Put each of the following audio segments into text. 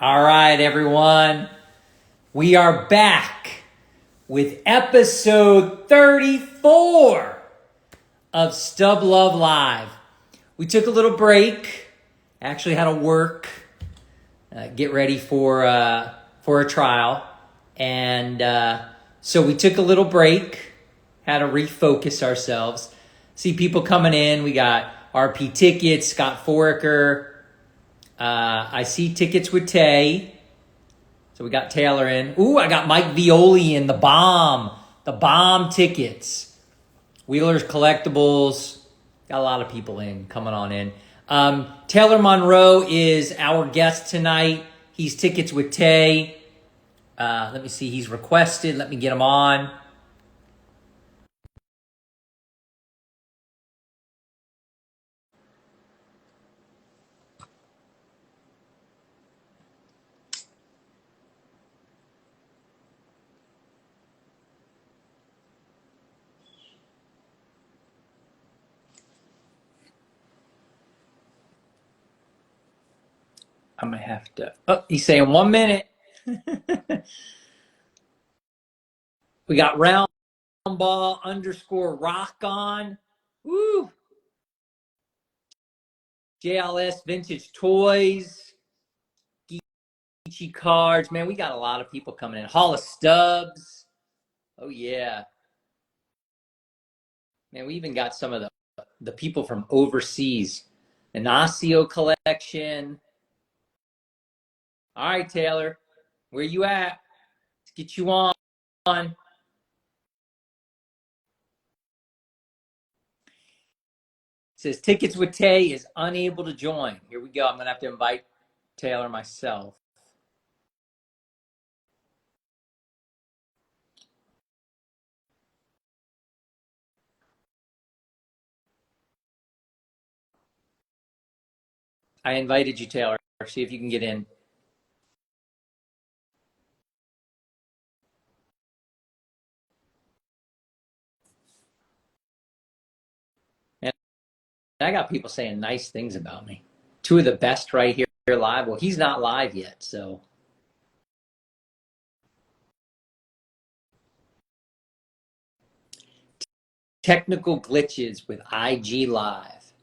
All right, everyone. We are back with episode 34 of Stub Luv Live. We took a little break. Actually had to work, get ready for a trial. And so we took a little break, had to refocus ourselves. See people coming in. We got RP Tickets, Scott Foraker. I see Tickets with Tay. So we got Taylor in. Ooh, I got Mike Violi in, the bomb tickets. Wheeler's Collectibles. Got a lot of people in, coming on in. Taylor Munroe is our guest tonight. He's Tickets with Tay. Let me see, he's requested. Let me get him on. I'm going to have to... Oh, he's saying 1 minute. We got Roundball _ rock on. Woo! JLS Vintage Toys. Geeky Cards. Man, we got a lot of people coming in. Hall of Stubs. Oh, yeah. Man, we even got some of the people from overseas. Inacio collection. All right, Taylor. Where you at? Let's get you on. It says Tickets with Tay is unable to join. Here we go. I'm going to have to invite Taylor myself. I invited you, Taylor. See if you can get in. And I got people saying nice things about me. Two of the best right here live. Well, he's not live yet, so. Technical glitches with IG Live.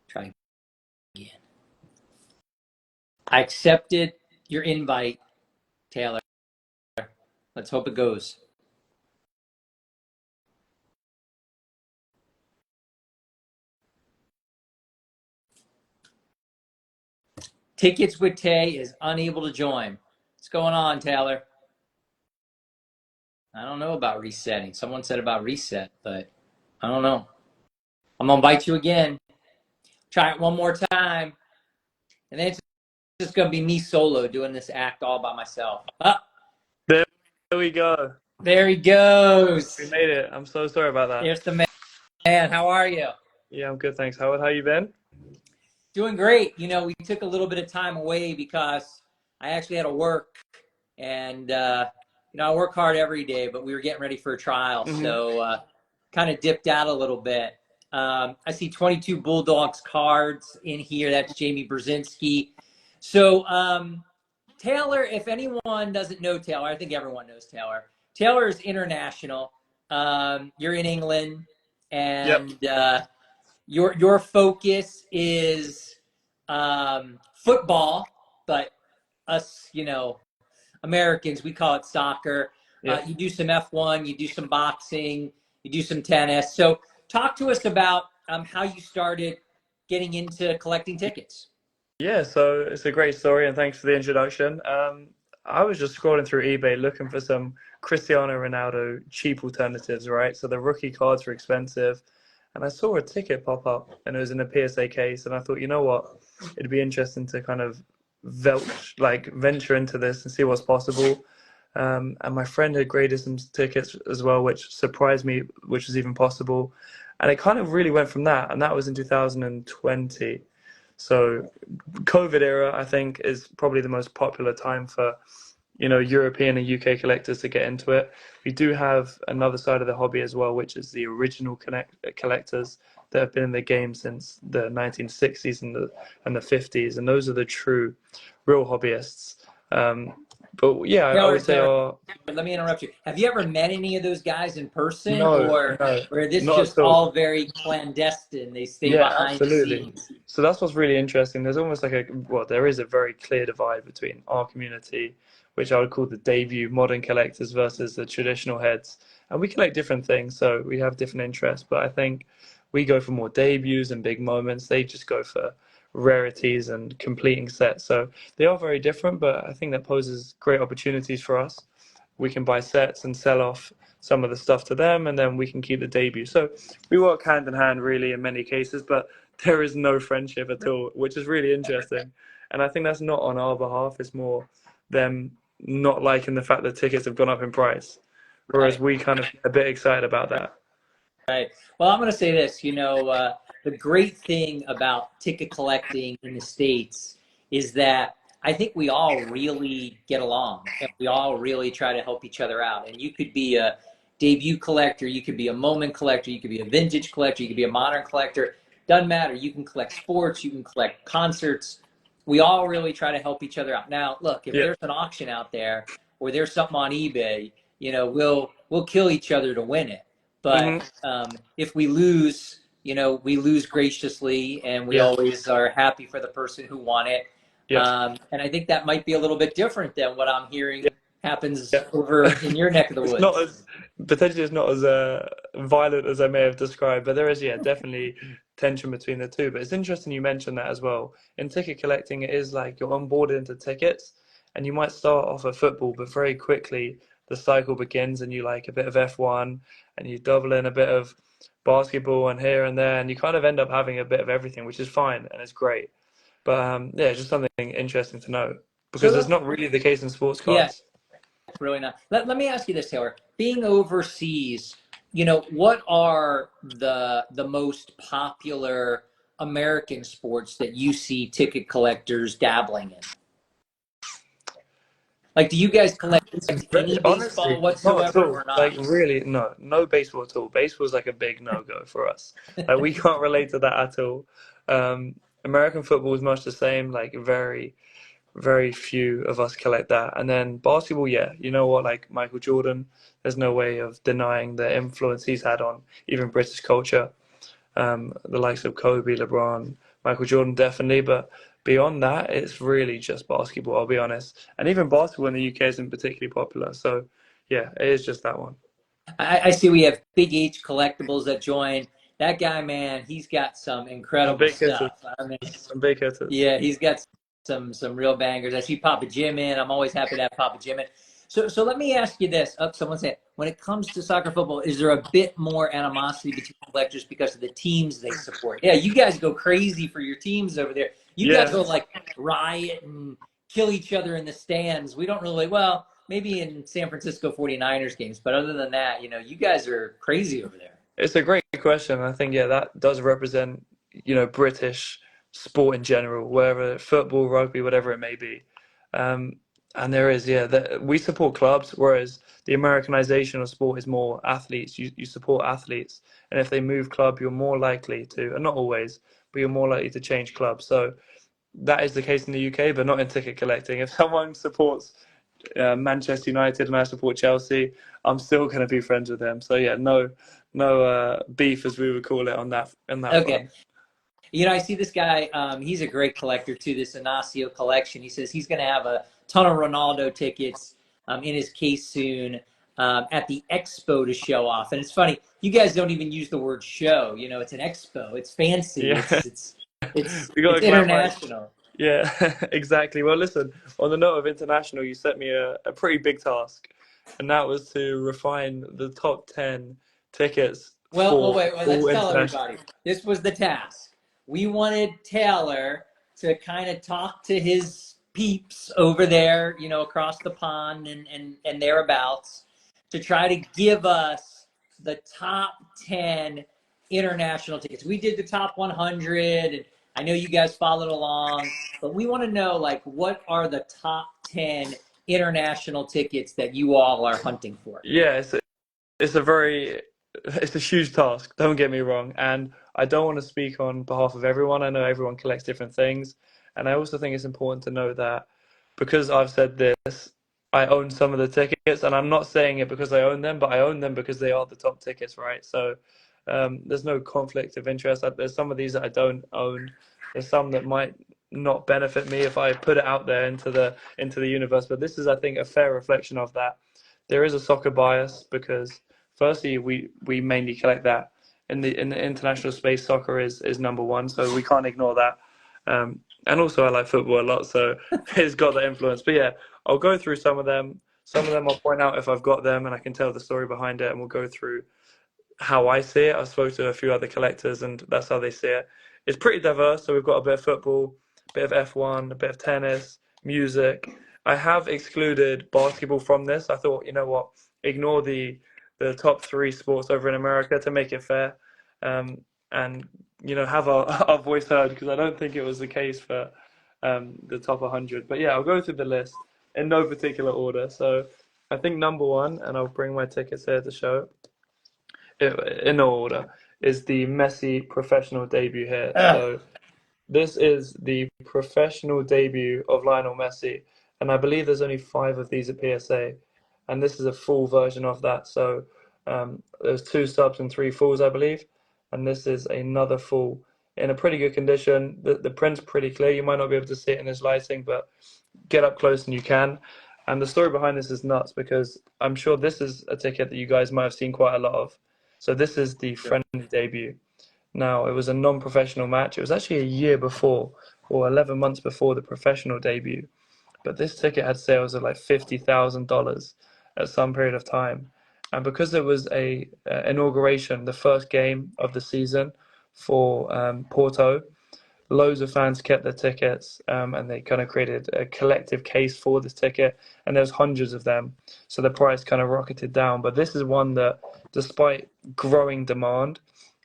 Try again. I accepted your invite, Taylor. Let's hope it goes. Tickets with Tay is unable to join. What's going on, Taylor? I don't know about resetting. Someone said about reset, but I don't know. I'm going to invite you again. Try it one more time. And then it's just going to be me solo doing this act all by myself. There we go. There he goes. We made it. I'm so sorry about that. Here's the man. How are you? Yeah, I'm good, thanks. How you been? Doing great. You know, we took a little bit of time away because I actually had to work. And, you know, I work hard every day, but we were getting ready for a trial. So kind of dipped out a little bit. I see 22 Bulldogs cards in here. That's Jamie Brzezinski. So Taylor, if anyone doesn't know Taylor, I think everyone knows Taylor. Taylor is international. You're in England, and Yep. your focus is football, but us, you know, Americans, we call it soccer. Yep. You do some F1, you do some boxing, you do some tennis. So talk to us about how you started getting into collecting tickets. Yeah, so it's a great story, and thanks for the introduction. I was just scrolling through eBay looking for some Cristiano Ronaldo cheap alternatives, right? So the rookie cards were expensive, and I saw a ticket pop up, and it was in a PSA case, and I thought, you know what, it'd be interesting to kind of venture into this and see what's possible. And my friend had graded some tickets as well, which surprised me, which was even possible. And it kind of really went from that, and that was in 2020. So COVID era, I think, is probably the most popular time for European and UK collectors to get into it. We do have another side of the hobby as well, which is the original collectors that have been in the game since the 1960s and the 50s, and those are the true, real hobbyists. But yeah, I Taylor, would say Taylor, our let me interrupt you. Have you ever met any of those guys in person, no, no, or this not just at all. all very clandestine? They stay Yeah, behind the absolutely. scenes. So that's what's really interesting. There's almost like there is a very clear divide between our community, which I would call the debut modern collectors versus the traditional heads. And we collect different things, so we have different interests. But I think we go for more debuts and big moments. They just go for rarities and completing sets. So they are very different, but I think that poses great opportunities for us. We can buy sets and sell off some of the stuff to them, and then we can keep the debut. So we work hand in hand, really, in many cases, but there is no friendship at all, which is really interesting. And I think that's not on our behalf, it's more them not liking the fact that tickets have gone up in price. Whereas Right. we kind of a bit excited about that. Right. Well, I'm going to say this. The great thing about ticket collecting in the States is that I think we all really get along and we all really try to help each other out. And you could be a debut collector, you could be a moment collector, you could be a vintage collector, you could be a modern collector. Doesn't matter. You can collect sports, you can collect concerts. We all really try to help each other out. Now, look, if Yeah. there's an auction out there or there's something on eBay, we'll kill each other to win it. But Hmm. if we lose, we lose graciously, and we Yeah. always are happy for the person who won it. Yeah. And I think that might be a little bit different than what I'm Yeah. hearing happens Yeah. over in your neck of the It's not woods. as potentially it's not as violent as I may have described, but there is, yeah, definitely tension between the two. But it's interesting you mentioned that as well. In ticket collecting, it is like you're onboarded into tickets, and you might start off at football, but very quickly the cycle begins, and you like a bit of F1, and you double in a bit of basketball and here and there, and you kind of end up having a bit of everything, which is fine and it's great. But yeah, just something interesting to note So because it's not really the case in sports yeah, cards. really not. Let me ask you this, Taylor. Being overseas, what are the most popular American sports that you see ticket collectors dabbling in? Like, do you guys collect any Honestly, baseball not at whatsoever all. or Like, not? really, no, no baseball at all. Baseball's like a big no-go for us. Like, we can't relate to that at all. American football is much the same. Like, very, very few of us collect that. And then basketball, yeah, you know what? Like Michael Jordan, there's no way of denying the influence he's had on even British culture. The likes of Kobe, LeBron, Michael Jordan, definitely. But beyond that, it's really just basketball, I'll be honest. And even basketball in the UK isn't particularly popular. So, yeah, it is just that one. I see we have Big H Collectibles that joined. That guy, man, he's got some Some incredible big hitters. stuff. I mean, Some big hitters. yeah, he's got some real bangers. I see Papa Jim in. I'm always happy to have Papa Jim in. So let me ask you this. Someone said, when it comes to soccer football, is there a bit more animosity between collectors because of the teams they support? Yeah, you guys go crazy for your teams over there. You guys Yeah. go like riot and kill each other in the stands. We don't really, well, maybe in San Francisco 49ers games, but other than that, you guys are crazy over there. It's a great question. I think, yeah, that does represent, British sport in general, whether football, rugby, whatever it may be. Um, and there is, yeah, we support clubs, whereas the Americanization of sport is more athletes. You support athletes. And if they move club, you're more likely to, and not always, but you're more likely to change clubs. So that is the case in the UK, but not in ticket collecting. If someone supports Manchester United and I support Chelsea, I'm still going to be friends with them. So yeah, no beef as we would call it on that Okay. front. I see this guy. He's a great collector too. This Inacio collection. He says he's going to have a ton of Ronaldo tickets in his case soon at the expo to show off. And it's funny, you guys don't even use the word show. It's an expo. It's fancy. Yeah, we got It's to glamorize. international. Yeah, exactly. Well, listen, on the note of international, you set me a pretty big task, and that was to refine the top 10 tickets Well, for wait. Well, let's all tell international. everybody. This was the task. We wanted Taylor to kind of talk to his peeps over there, across the pond and thereabouts, to try to give us the top 10 international tickets. We did the top 100, and I know you guys followed along, but we want to know, like, what are the top 10 international tickets that you all are hunting for? Yeah, it's a huge task, don't get me wrong. And I don't want to speak on behalf of everyone. I know everyone collects different things. And I also think it's important to know that because I've said this, I own some of the tickets, and I'm not saying it because I own them, but I own them because they are the top tickets, right? So there's no conflict of interest. There's some of these that I don't own. There's some that might not benefit me if I put it out there into the universe. But this is, I think, a fair reflection of that. There is a soccer bias because firstly, we mainly collect that in the international space. Soccer is number one, so we can't ignore that. And also, I like football a lot, so it's got that influence. But yeah, I'll go through some of them. Some of them I'll point out if I've got them, and I can tell the story behind it, and we'll go through how I see it. I spoke to a few other collectors, and that's how they see it. It's pretty diverse. So we've got a bit of football, a bit of F1, a bit of tennis, music. I have excluded basketball from this. I thought, you know what, ignore the top three sports over in America to make it fair, and have our voice heard because I don't think it was the case for the top 100. But yeah, I'll go through the list in no particular order. So I think number one, and I'll bring my tickets here to show in no order, is the Messi professional debut here. So this is the professional debut of Lionel Messi, and I believe there's only 5 of these at PSA, and this is a full version of that. So there's 2 stubs and 3 fulls, I believe, and this is another full in a pretty good condition. The print's pretty clear. You might not be able to see it in this lighting, but get up close and you can. And the story behind this is nuts because I'm sure this is a ticket that you guys might have seen quite a lot of. So this is the friendly debut. Now, it was a non-professional match. It was actually a year before, or 11 months before the professional debut. But this ticket had sales of like $50,000 at some period of time. And because it was a inauguration, the first game of the season for Porto, loads of fans kept their tickets, and they kind of created a collective case for this ticket, and there's hundreds of them, so the price kind of rocketed down. But this is one that, despite growing demand,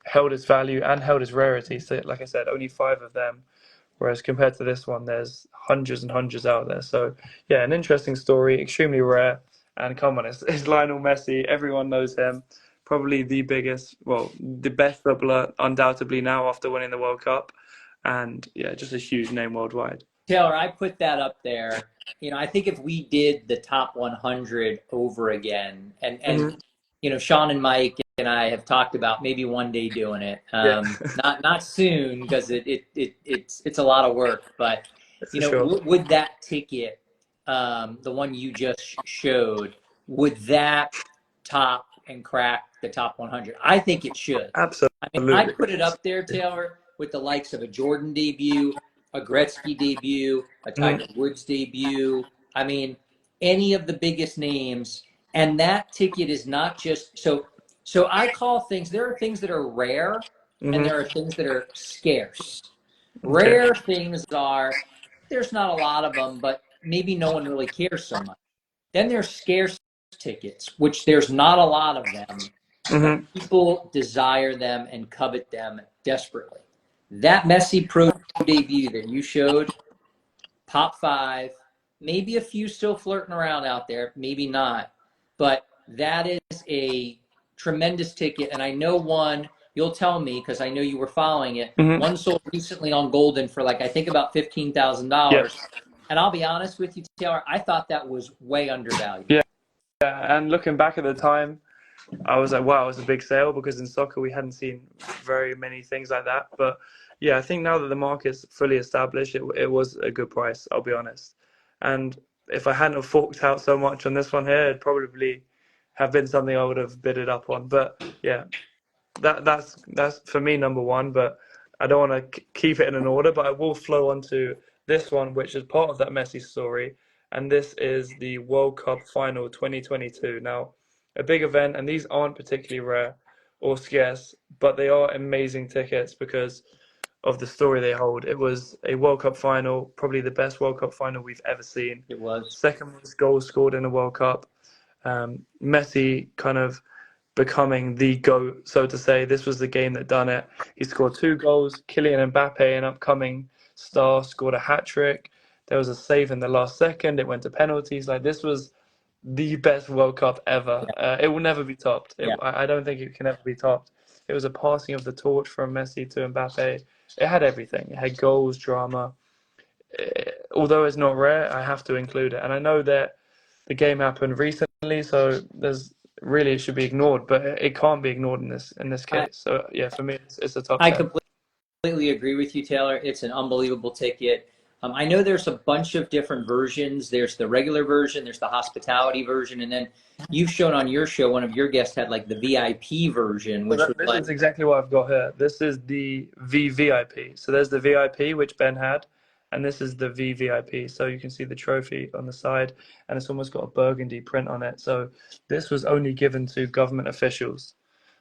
held its value and held its rarity. So, like I said, only 5 of them, whereas compared to this one, there's hundreds and hundreds out there. So, yeah, an interesting story, extremely rare. And come on, it's Lionel Messi. Everyone knows him. Probably the biggest, well, the best dribbler, undoubtedly now after winning the World Cup. And yeah, just a huge name worldwide. Taylor, I put that up there. I think if we did the top 100 over again, and Sean and Mike and I have talked about maybe one day doing it. Yeah. Not soon because it's a lot of work. But Sure. would that ticket, the one you just showed, would that top and crack the top 100? I think it should. Absolutely. I mean, I put it up there, Taylor, with the likes of a Jordan debut, a Gretzky debut, a Tiger Woods debut. I mean, any of the biggest names. And that ticket is not just so. I call things. There are things that are rare, and there are things that are scarce. Rare things are there's not a lot of them, but maybe no one really cares so much. Then there's scarce tickets, which there's not a lot of them, but people desire them and covet them desperately. That Messi Pro debut that you showed, top 5, maybe a few still flirting around out there, maybe not, but that is a tremendous ticket. And I know one, you'll tell me because I know you were following it, one sold recently on Golden for I think about $15,000. Yes. And I'll be honest with you, Taylor, I thought that was way undervalued. Yeah. And looking back at the time, I was like, wow, it was a big sale because in soccer we hadn't seen very many things like that. But yeah, I think now that the market's fully established, it was a good price, I'll be honest. And if I hadn't have forked out so much on this one here, it'd probably have been something I would have bid it up on. But yeah, that's for me number one. But I don't want to keep it in an order, but I will flow onto this one, which is part of that Messi story. And this is the World Cup Final 2022. Now, a big event, and these aren't particularly rare or scarce, but they are amazing tickets because of the story they hold. It was a World Cup final, probably the best World Cup final we've ever seen. It was. Second most goals scored in a World Cup. Messi kind of becoming the GOAT, so to say. This was the game that done it. He scored 2 goals. Kylian Mbappe, an upcoming star, scored a hat-trick. There was a save in the last second. It went to penalties. Like, this was the best World Cup ever. It will never be topped. I don't think it can ever be topped. It was a passing of the torch from Messi to Mbappe. It had everything. It had goals, drama. Although it's not rare, I have to include it. And I know that the game happened recently, so it should be ignored, but it can't be ignored in this case. So yeah, for me, it's a top 10. I completely agree with you, Taylor. It's an unbelievable ticket. I know there's a bunch of different versions. There's the regular version, there's the hospitality version, and then you've shown on your show, one of your guests had like the VIP version, which was This is exactly what I've got here. This is the VVIP. So there's the VIP, which Ben had, and this is the VVIP. So you can see the trophy on the side, and it's almost got a burgundy print on it. So this was only given to government officials.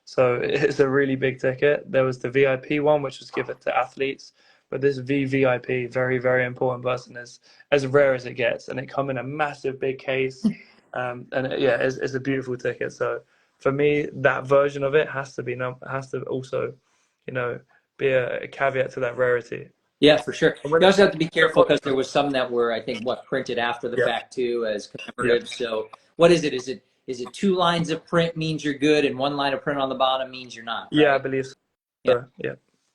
So it's a really big ticket. There was the VIP one, which was given to athletes, but this VVIP, very, very important person, is as rare as it gets, and it come in a massive big case, it's a beautiful ticket. So for me, that version of it has to also, be a caveat to that rarity. Yeah, for sure. You also have to be careful because there was some that were, I think, printed after the fact too as commemorative. So what is it? Is it 2 lines of print means you're good and 1 line of print on the bottom means you're not? Right? Yeah, I believe so. Yeah.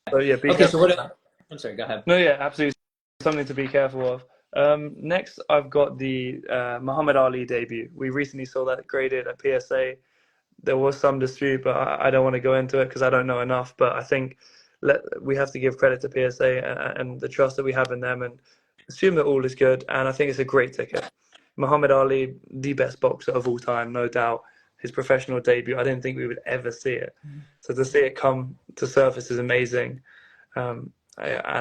So yeah, be okay. careful. So I'm sorry. Go ahead. No, yeah, absolutely. Something to be careful of. Next, I've got the Muhammad Ali debut. We recently saw that graded at PSA. There was some dispute, but I don't want to go into it because I don't know enough. But I think we have to give credit to PSA and the trust that we have in them and assume that all is good. And I think it's a great ticket. Muhammad Ali, the best boxer of all time, no doubt. His professional debut, I didn't think we would ever see it. So to see it come to surface is amazing. And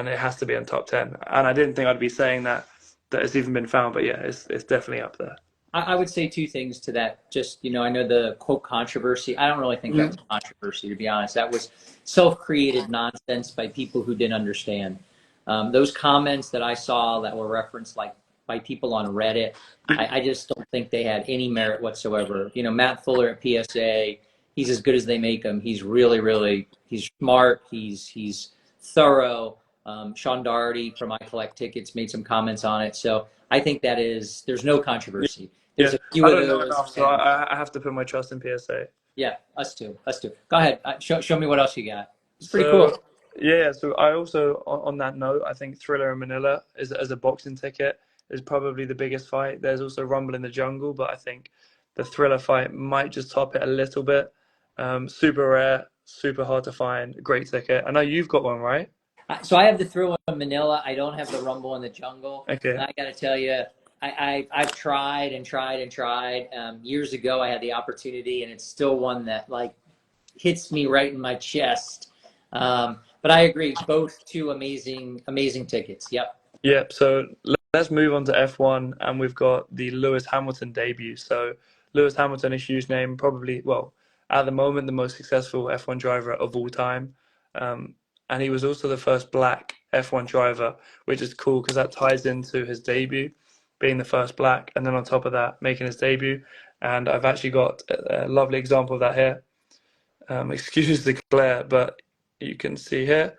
it has to be in top 10. And I didn't think I'd be saying that it's even been found, but yeah, it's definitely up there. I would say 2 things to that. Just, I know the quote controversy. I don't really think that was controversy, to be honest. That was self-created nonsense by people who didn't understand. Those comments that I saw that were referenced like by people on Reddit, I just don't think they had any merit whatsoever. Matt Fuller at PSA, he's as good as they make him. He's really, he's smart. He's thorough. Sean Doherty from I Collect Tickets made some comments on it. So I think there's no controversy. There's a few I of don't know those. enough, so I have to put my trust in PSA. Yeah, us too. Go ahead. Show me what else you got. It's pretty cool. Yeah, so I also, on that note, I think Thriller in Manila as a boxing ticket is probably the biggest fight. There's also Rumble in the Jungle, but I think the Thriller fight might just top it a little bit. Super rare, super hard to find, great ticket. I know you've got one, right? So I have the Thriller in Manila. I don't have the Rumble in the Jungle. Okay. And I got to tell you, I've tried and tried and tried. Years ago, I had the opportunity, and it's still one that hits me right in my chest. But I agree, both 2 amazing tickets. Yep. So let's move on to F1, and we've got the Lewis Hamilton debut. So Lewis Hamilton, a huge name, probably, at the moment, the most successful F1 driver of all time. And he was also the first black F1 driver, which is cool because that ties into his debut, being the first black, and then on top of that, making his debut. And I've actually got a lovely example of that here. Excuse the glare, but you can see here.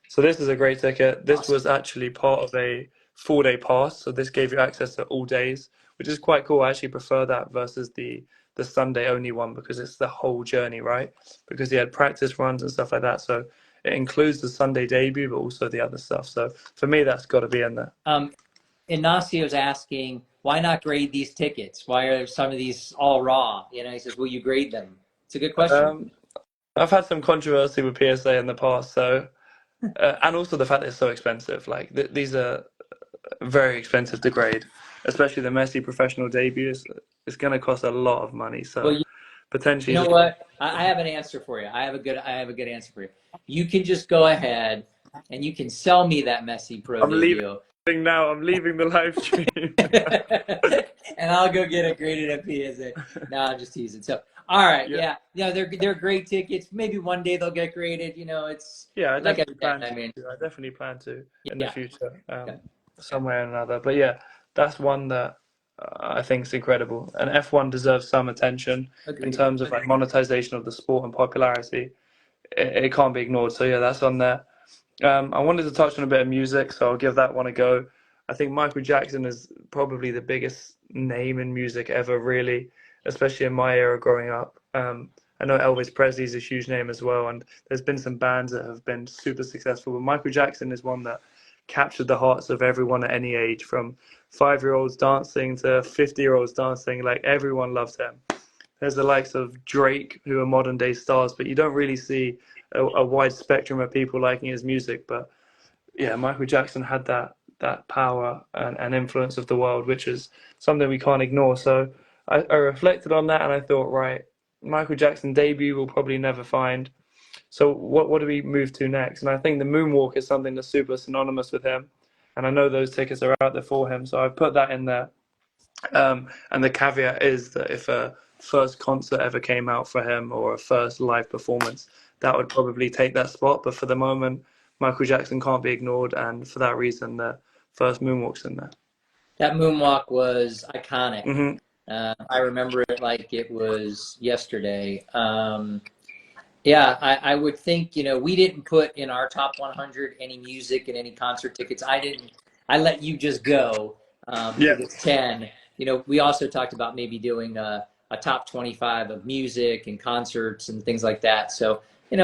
So this is a great ticket. This was actually part of a 4-day pass, so this gave you access to all days, which is quite cool. I actually prefer that versus the Sunday only one because it's the whole journey, right? Because he had practice runs and stuff like that. So it includes the Sunday debut, but also the other stuff. So for me, that's got to be in there. Ignacio's asking, why not grade these tickets? Why are some of these all raw? He says, will you grade them? It's a good question. I've had some controversy with PSA in the past, so and also the fact that it's so expensive. These are very expensive to grade, especially the Messi professional debuts. It's going to cost a lot of money. So potentially, you know what? I have an answer for you. I have a good answer for you. You can just go ahead and you can sell me that Messi Pro video. I'm leaving the live stream. And I'll go get it graded at PSA. No, I'm just teasing. So, all right, yeah, they're great tickets. Maybe one day they'll get graded. I definitely plan to in the future, somewhere or another. But yeah, that's one that I think is incredible. And F1 deserves some attention in terms of monetization of the sport and popularity. It can't be ignored. So yeah, that's on there. I wanted to touch on a bit of music, so I'll give that one a go. I think Michael Jackson is probably the biggest name in music ever, really, especially in my era growing up. I know Elvis Presley is a huge name as well, and there's been some bands that have been super successful, but Michael Jackson is one that captured the hearts of everyone at any age, from 5-year-olds dancing to 50-year-olds dancing. Like, everyone loved him. There's the likes of Drake, who are modern day stars, but you don't really see a wide spectrum of people liking his music. But yeah, Michael Jackson had that power and influence of the world, which is something we can't ignore. So I reflected on that and I thought, right, Michael Jackson debut we'll probably never find. So what do we move to next? And I think the moonwalk is something that's super synonymous with him. And I know those tickets are out there for him, so I've put that in there. And the caveat is that if a first concert ever came out for him or a first live performance, that would probably take that spot. But for the moment, Michael Jackson can't be ignored, and for that reason, the first moonwalk's in there. That moonwalk was iconic. Hmm. I remember it like it was yesterday. Yeah, I would think, we didn't put in our top 100 any music and any concert tickets. I didn't. I let you just go Yeah. to the 10. We also talked about maybe doing a top 25 of music and concerts and things like that. So, I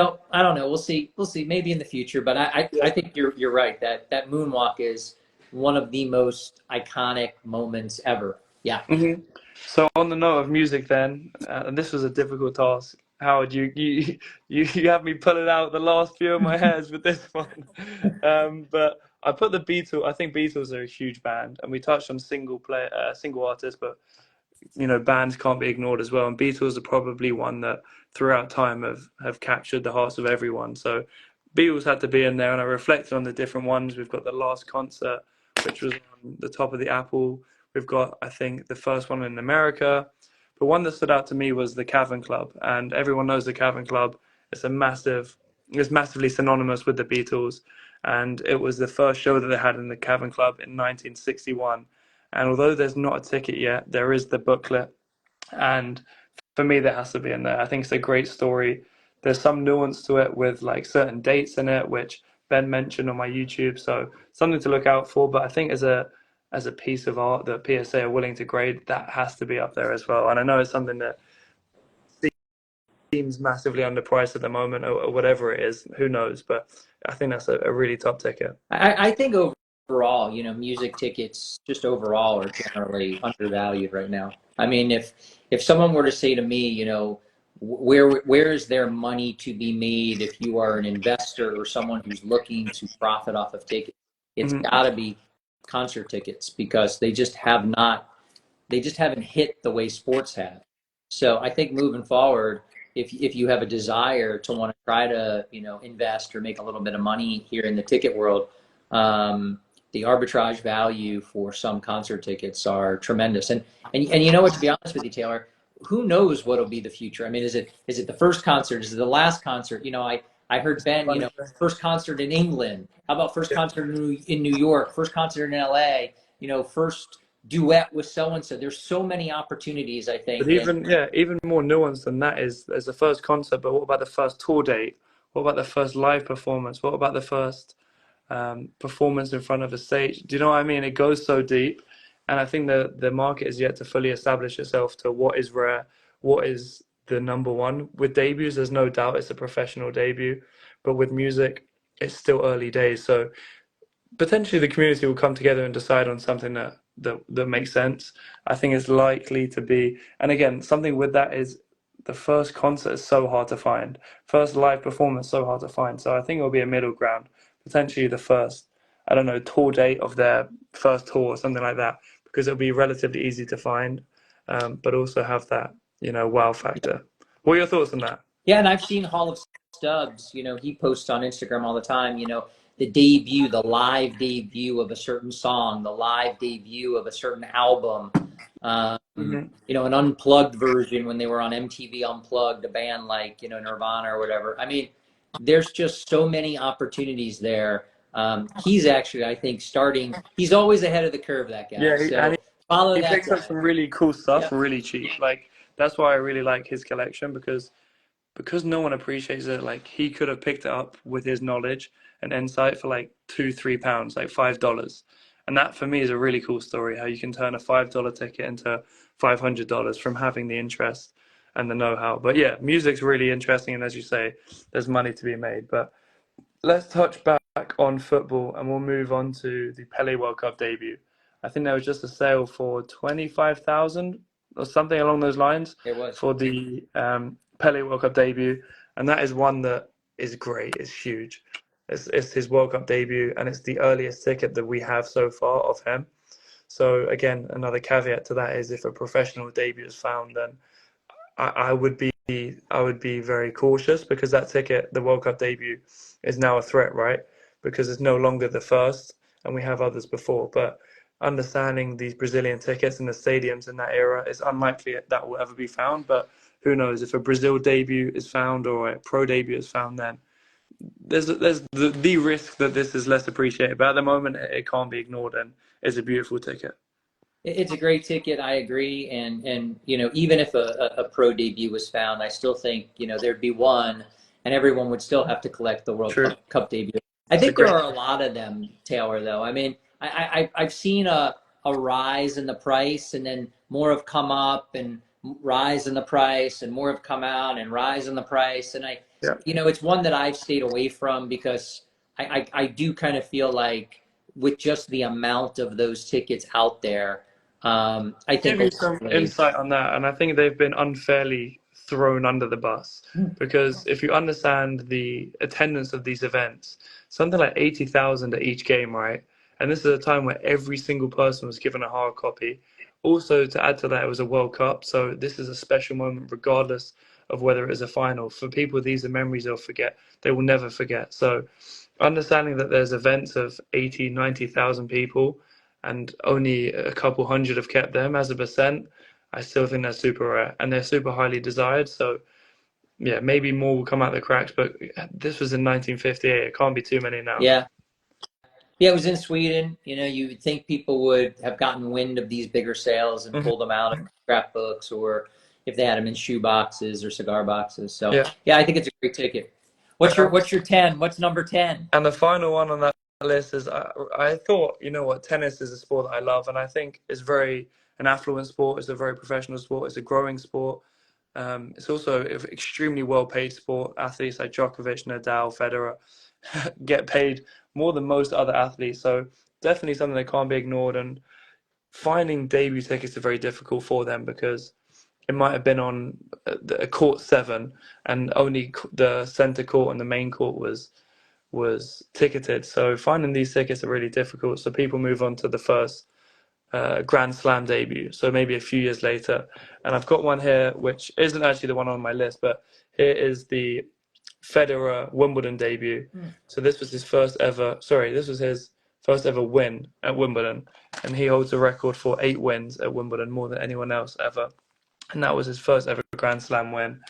don't know. We'll see. We'll see. Maybe in the future. But I think you're right. That moonwalk is one of the most iconic moments ever. Yeah. Hmm. So on the note of music, then, and this was a difficult task. Howard, you have me pulling out the last few of my hairs with this one. But I put the Beatles. I think Beatles are a huge band, and we touched on single artists, but bands can't be ignored as well. And Beatles are probably one that throughout time have captured the hearts of everyone. So Beatles had to be in there, and I reflected on the different ones. We've got the last concert, which was on the top of the Apple. We've got, I think, the first one in America. But one that stood out to me was the Cavern Club, and everyone knows the Cavern Club. It's massively synonymous with the Beatles, and it was the first show that they had in the Cavern Club in 1961. And although there's not a ticket yet, there is the booklet. And for me, that has to be in there. I think it's a great story. There's some nuance to it with like certain dates in it, which Ben mentioned on my YouTube. So something to look out for. But I think as a piece of art that PSA are willing to grade, that has to be up there as well. And I know it's something that seems massively underpriced at the moment, or whatever it is. Who knows? But I think that's a really top ticket. I think overall, music tickets just overall are generally undervalued right now. I mean, if someone were to say to me, where is there money to be made if you are an investor or someone who's looking to profit off of tickets, it's Hmm. got to be concert tickets because they just haven't hit the way sports have. So I think moving forward, if you have a desire to want to try to invest or make a little bit of money here in the ticket world, the arbitrage value for some concert tickets are tremendous. And what, to be honest with you, Taylor, who knows what'll be the future? I mean, is it the first concert? Is it the last concert? I heard Ben, first concert in England. How about first concert in New York? First concert in LA? First duet with so and so. There's so many opportunities, I But think. even more nuanced than that is there's the first concert, but what about the first tour date? What about the first live performance? What about the first performance in front of a stage? Do you know what I mean? It goes so deep, and I think the market is yet to fully establish itself to what is rare, what is the number one. With debuts, there's no doubt it's a professional debut, but with music, it's still early days. So potentially the community will come together and decide on something that makes sense. I think it's likely to be, and again, something with that is the first concert is so hard to find, first live performance so hard to find. So I think it'll be a middle ground, potentially the first, I don't know, tour date of their first tour or something like that, because it'll be relatively easy to find, but also have that wow factor. What are your thoughts on that? Yeah, and I've seen Hall of Stubs. He posts on Instagram all the time. The live debut of a certain song, the live debut of a certain album. Hmm. An unplugged version when they were on MTV Unplugged, a band like Nirvana or whatever. I mean, there's just so many opportunities there. He's actually, I think, starting. He's always ahead of the curve, that guy. Yeah, and So follow he that picks up guy. some really cool stuff Yep. really cheap. Like that's why I really like his collection because no one appreciates it. Like he could have picked it up with his knowledge and insight for like £2, £3, like $5, And that for me is a really cool story, how you can turn a $5 ticket into $500 from having the interest and the know-how. But yeah, music's really interesting, and as you say, there's money to be made. But let's touch back on football, and we'll move on to the Pele World Cup debut. I think there was just a sale for 25,000 or something along those lines It was. for the Pele World Cup debut, and that is one that is great. It's huge. It's his World Cup debut, and it's the earliest ticket that we have so far of him. So again, another caveat to that is if a professional debut is found, then I would be very cautious, because that ticket, the World Cup debut, is now a threat, right? Because it's no longer the first, and we have others before. But understanding these Brazilian tickets and the stadiums in that era, it's unlikely that will ever be found. But who knows, if a Brazil debut is found or a pro debut is found, then there's the risk that this is less appreciated. But at the moment, it can't be ignored, and it's a beautiful ticket. It's a great ticket. I agree. And even if a pro debut was found, I still think, there'd be one and everyone would still have to collect the World True. Cup debut. I It's a think there great. are a lot of them, Taylor, though. I mean, I've seen a rise in the price, and then more have come up and rise in the price, and more have come out and rise in the price. And Yeah. it's one that I've stayed away from, because I do kind of feel like with just the amount of those tickets out there, I think Give you some insight on that, and I think they've been unfairly thrown under the bus, because if you understand the attendance of these events, something like 80,000 at each game, right? And this is a time where every single person was given a hard copy. Also, to add to that, it was a World Cup, so this is a special moment, regardless of whether it is a final. For people, these are memories they'll forget. They will never forget. So, understanding that there's events of 80, 90,000 people, and only a couple hundred have kept them as a percent, I still think that's super rare, and they're super highly desired. So yeah, maybe more will come out the cracks, but this was in 1958. It can't be too many now. Yeah. Yeah, it was in Sweden. You would think people would have gotten wind of these bigger sales and pulled them out of scrapbooks, or if they had them in shoe boxes or cigar boxes. So yeah, I think it's a great ticket. What's your 10? What's number 10? And the final one on that list is I thought, you know what, tennis is a sport that I love, and I think it's very an affluent sport. It's a very professional sport. It's a growing sport. It's also an extremely well-paid sport. Athletes like Djokovic, Nadal, Federer get paid more than most other athletes. So definitely something that can't be ignored. And finding debut tickets are very difficult for them, because it might have been on a court 7, and only the center court and the main court was ticketed. So finding these tickets are really difficult. So people move on to the first Grand Slam debut, so maybe a few years later. And I've got one here which isn't actually the one on my list, but here is the Federer Wimbledon debut. So this was his first ever win at Wimbledon, and he holds a record for 8 wins at Wimbledon, more than anyone else ever. And that was his first ever Grand Slam win.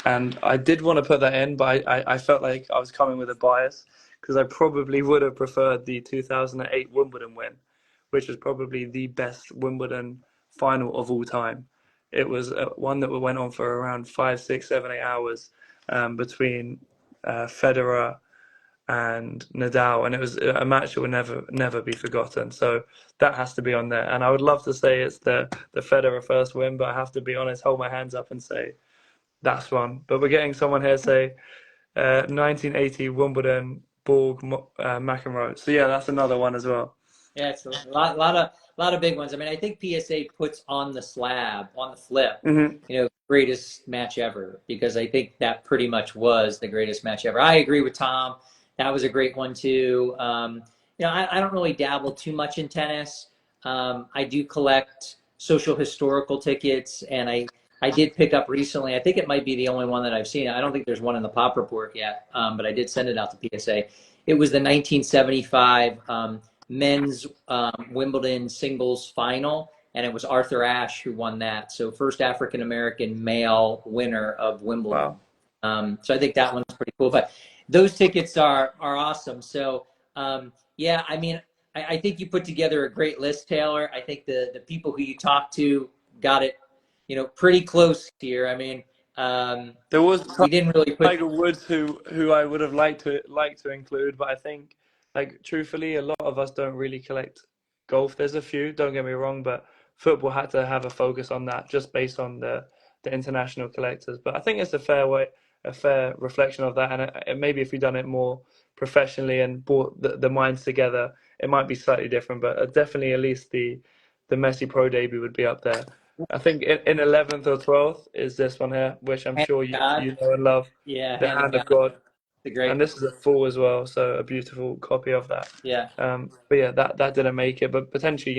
And I did want to put that in, but I felt like I was coming with a bias, because I probably would have preferred the 2008 Wimbledon win, which was probably the best Wimbledon final of all time. It was one that went on for around 5, 6, 7, 8 hours between Federer and Nadal, and it was a match that would never be forgotten. So that has to be on there. And I would love to say it's the Federer first win, but I have to be honest, hold my hands up and say that's one. But we're getting someone here say 1980 Wimbledon, Borg, McEnroe. So yeah, that's another one as well. Yeah, it's a lot of big ones. I mean, I think PSA puts on the slab, on the flip, greatest match ever, because I think that pretty much was the greatest match ever. I agree with Tom. That was a great one too. I don't really dabble too much in tennis. I do collect social historical tickets, and I did pick up recently. I think it might be the only one that I've seen. I don't think there's one in the Pop Report yet, but I did send it out to PSA. It was the 1975 men's Wimbledon singles final, and it was Arthur Ashe who won that. So first African-American male winner of Wimbledon. Wow. So I think that one's pretty cool. But those tickets are awesome. So yeah, I mean, I think you put together a great list, Taylor. I think the people who you talked to got it, pretty close here. I mean, there was we didn't really put Tiger Woods who I would have liked to include, but I think, like, truthfully, a lot of us don't really collect golf. There's a few, don't get me wrong, but football had to have a focus on that just based on the international collectors. But I think it's a fair reflection of that. And maybe if we'd done it more professionally and brought the minds together, it might be slightly different. But definitely, at least the Messi Pro debut would be up there. I think in 11th or 12th is this one here, which I'm Hand sure of God. you know and love, Yeah, the Hand of Hand of God. God. The great And this is a full as well, so a beautiful copy of that. Yeah. But yeah, that didn't make it, but potentially,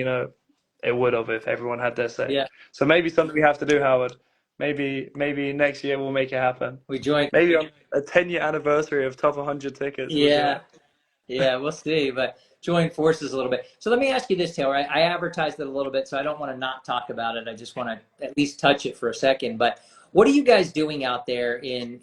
it would have if everyone had their say. Yeah. So maybe something we have to do, Howard. Maybe next year we'll make it happen. We joined. Maybe on a 10-year anniversary of Top 100 tickets, we'll do Yeah. it. Yeah, we'll see, but join forces a little bit. So let me ask you this, Taylor. I advertised it a little bit, so I don't want to not talk about it. I just want to at least touch it for a second. But what are you guys doing out there in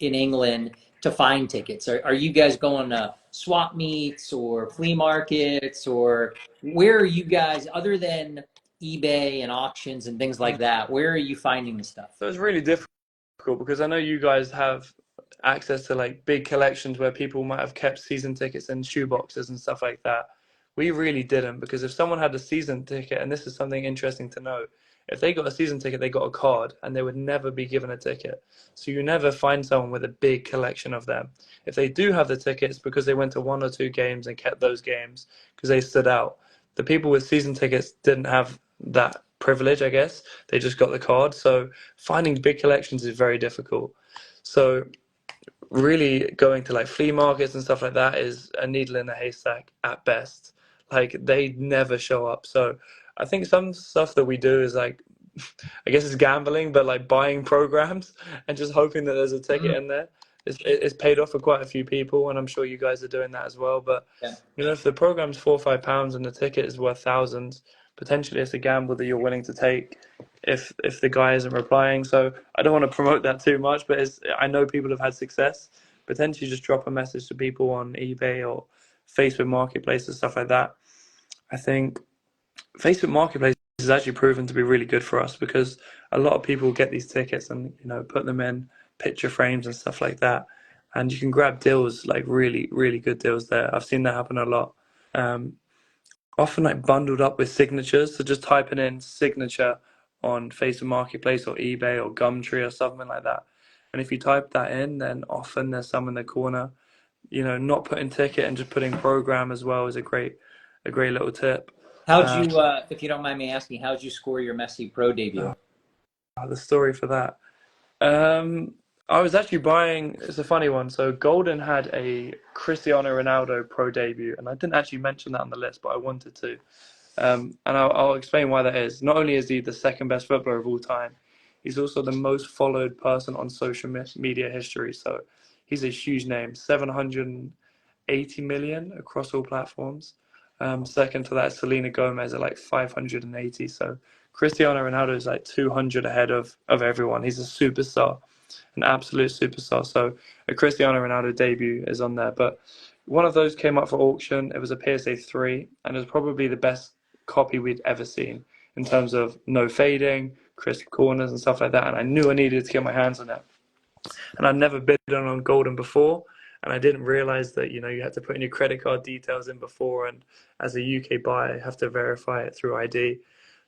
England to find tickets? Are you guys going to swap meets or flea markets, or where are you guys, other than eBay and auctions and things like that, where are you finding the stuff? So it's really difficult because I know you guys have access to like big collections where people might have kept season tickets in shoeboxes and stuff like that. We really didn't, because if someone had a season ticket, and this is something interesting to know, if they got a season ticket, they got a card and they would never be given a ticket. So you never find someone with a big collection of them. If they do have the tickets because they went to 1 or 2 games and kept those games because they stood out. The people with season tickets didn't have that privilege, I guess. They just got the card. So finding big collections is very difficult. So really going to like flea markets and stuff like that is a needle in a haystack at best. Like they never show up. So I think some stuff that we do is like, I guess it's gambling, but like buying programs and just hoping that there's a ticket in there. It's paid off for quite a few people, and I'm sure you guys are doing that as well. But Yeah. if the program's £4 or £5 and the ticket is worth thousands, potentially it's a gamble that you're willing to take if the guy isn't replying. So I don't want to promote that too much, but I know people have had success. Potentially just drop a message to people on eBay or Facebook Marketplace and stuff like that. I think Facebook Marketplace has actually proven to be really good for us because a lot of people get these tickets and put them in picture frames and stuff like that, and you can grab deals, like really really good deals there. I've seen that happen a lot. Um, Often like bundled up with signatures. So just typing in signature on Facebook Marketplace or eBay or Gumtree or something like that. And if you type that in, then often there's some in the corner. Not putting ticket and just putting program as well is a great little tip. How'd you, if you don't mind me asking, how'd you score your Messi Pro debut? The story for that. I was actually buying, it's a funny one. So Golden had a Cristiano Ronaldo pro debut, and I didn't actually mention that on the list, but I wanted to. And I'll explain why that is. Not only is he the second best footballer of all time, he's also the most followed person on social media history. So he's a huge name, 780 million across all platforms. Second to that is Selena Gomez at like 580. So Cristiano Ronaldo is like 200 ahead of everyone. He's a superstar, an absolute superstar. So a Cristiano Ronaldo debut is on there. But one of those came up for auction. It was a PSA 3, and it was probably the best copy we'd ever seen in terms of no fading, crisp corners and stuff like that. And I knew I needed to get my hands on it. And I'd never bid on Golden before. And I didn't realize that, you had to put in your credit card details in before. And as a UK buyer, you have to verify it through ID.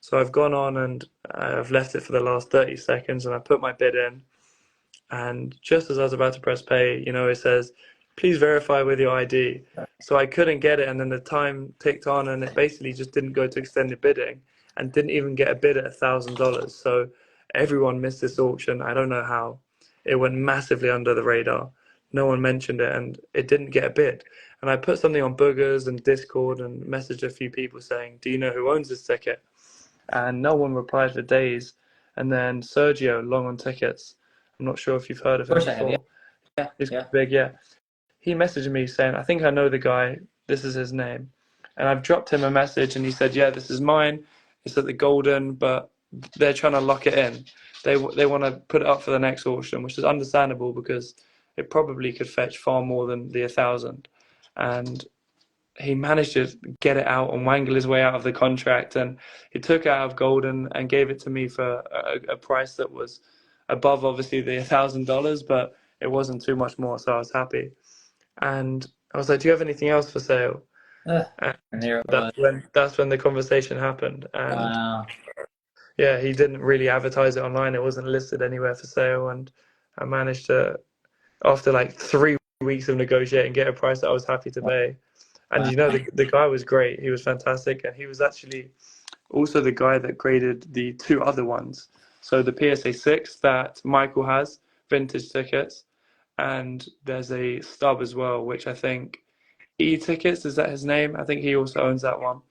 So I've gone on and I've left it for the last 30 seconds and I put my bid in. And just as I was about to press pay, it says, please verify with your ID. So I couldn't get it. And then the time ticked on and it basically just didn't go to extended bidding and didn't even get a bid at $1,000. So everyone missed this auction. I don't know how. It went massively under the radar. No one mentioned it and it didn't get a bid. And I put something on Boogers and Discord and messaged a few people saying, do you know who owns this ticket? And no one replied for days. And then Sergio, long on tickets, I'm not sure if you've heard of him before. I have, yeah. He's big, yeah. He messaged me saying, I think I know the guy. This is his name. And I've dropped him a message and he said, yeah, this is mine. It's at the Golden, but they're trying to lock it in. They want to put it up for the next auction, which is understandable because it probably could fetch far more than the 1,000. And he managed to get it out and wangle his way out of the contract. And he took it out of Golden and gave it to me for a price that was above, obviously, the $1,000, but it wasn't too much more. So I was happy. And I was like, do you have anything else for sale? And there it was. That's when the conversation happened. And Wow. yeah, he didn't really advertise it online. It wasn't listed anywhere for sale, and I managed to, after like 3 weeks of negotiating, get a price that I was happy to pay. And Wow. you know, the guy was great. He was fantastic, and he was actually also the guy that graded the two other ones. So the PSA 6 that Michael has, vintage tickets, and there's a stub as well, which I think E-tickets, is that his name? I think he also owns that one.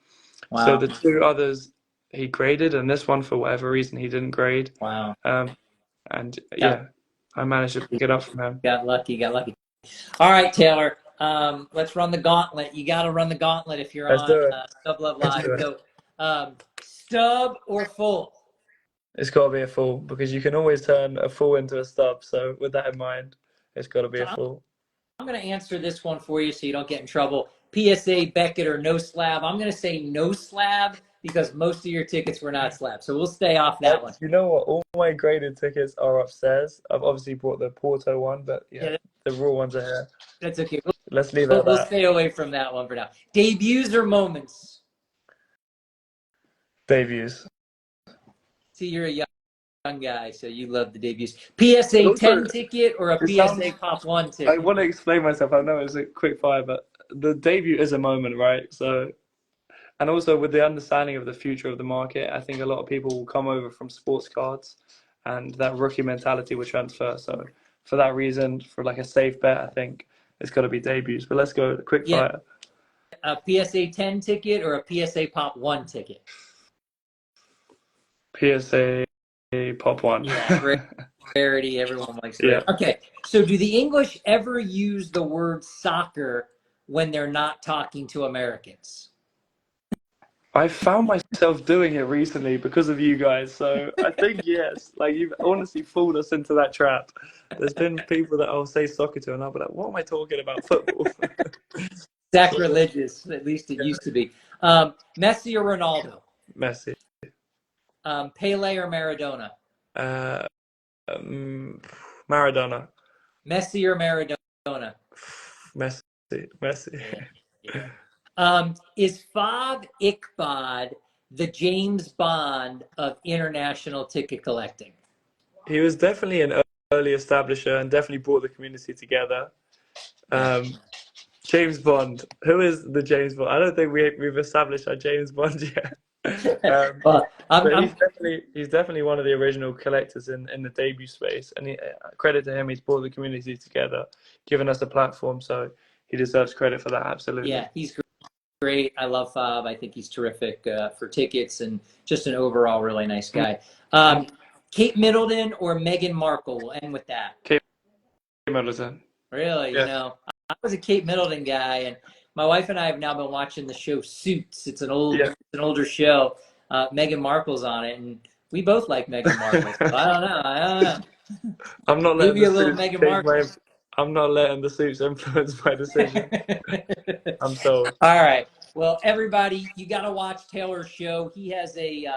So Wow. the two others he graded, and this one for whatever reason he didn't grade. Wow. And Got, yeah, I managed to pick it up from him. got lucky. Got lucky. All right, Taylor. Let's run the gauntlet. You got to run the gauntlet if you're Let's on do it. Stub Love Let's Live. do it. So, stub or full? It's got to be a full, because you can always turn a full into a stub. So with that in mind, it's got to be So a full. I'm going to answer this one for you so you don't get in trouble. PSA Beckett or no slab? I'm going to say no slab because most of your tickets were not slab. So we'll stay off that one. You know what? All my graded tickets are upstairs. I've obviously brought the Porto one, but yeah, the raw ones are here. That's okay. Let's leave it at We'll that. stay away from that one for now. Debuts or moments? Debuts. See, you're a young guy, so you love the debuts. PSA 10 ticket or a PSA Pop 1 ticket? I want to explain myself. I know it's a quick fire, but the debut is a moment, right? So, and also with the understanding of the future of the market, I think a lot of people will come over from sports cards, and that rookie mentality will transfer. So, for that reason, for like a safe bet, I think it's got to be debuts. But let's go quick fire. A PSA 10 ticket or a PSA Pop 1 ticket? PSA Pop 1. Yeah, rarity. Everyone likes that. Yeah. Okay, so do the English ever use the word soccer when they're not talking to Americans? I found myself doing it recently because of you guys, so I think yes. Like, you've honestly fooled us into that trap. There's been people that I'll say soccer to, and I'll be like, "What am I talking about? Football." Sacrilegious, at least it used to be. Messi or Ronaldo? Messi. Pele or Maradona? Maradona. Messi or Maradona? Messi. Yeah. Is Fob Iqbad the James Bond of international ticket collecting? He was definitely an early establisher and definitely brought the community together. James Bond. Who is the James Bond? I don't think we've established our James Bond yet. Well, but he's definitely one of the original collectors in the debut space, and credit to him, he's brought the community together, given us a platform, so he deserves credit for that. Absolutely. Yeah, he's great. I love Fob. I think he's terrific for tickets and just an overall really nice guy. Kate Middleton or Meghan Markle? We'll end with that. Kate Middleton. Really? Yeah. You know, I was a Kate Middleton guy, and my wife and I have now been watching the show Suits. It's an older show. Meghan Markle's on it, and we both like Meghan Markle. So I don't know. I'm not letting a little Meghan Markle. I'm not letting the Suits influence my decision. I'm sold. All right. Well, everybody, you got to watch Taylor's show. He has a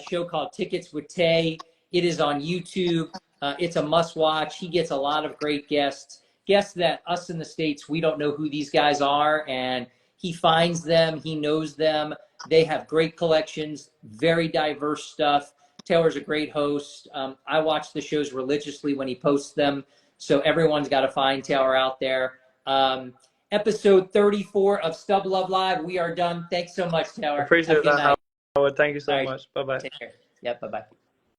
show called Tickets with Tay. It is on YouTube. It's a must-watch. He gets a lot of great guests that us in the States, we don't know who these guys are, and he finds them. He knows them. They have great collections, very diverse stuff. Taylor's a great host. I watch the shows religiously when he posts them, so everyone's got to find Taylor out there. Episode 34 of Stub Love Live. We are done. Thanks so much, Taylor. Appreciate that, Howard. Thank you so much. Bye-bye. Take care. Yeah, bye-bye.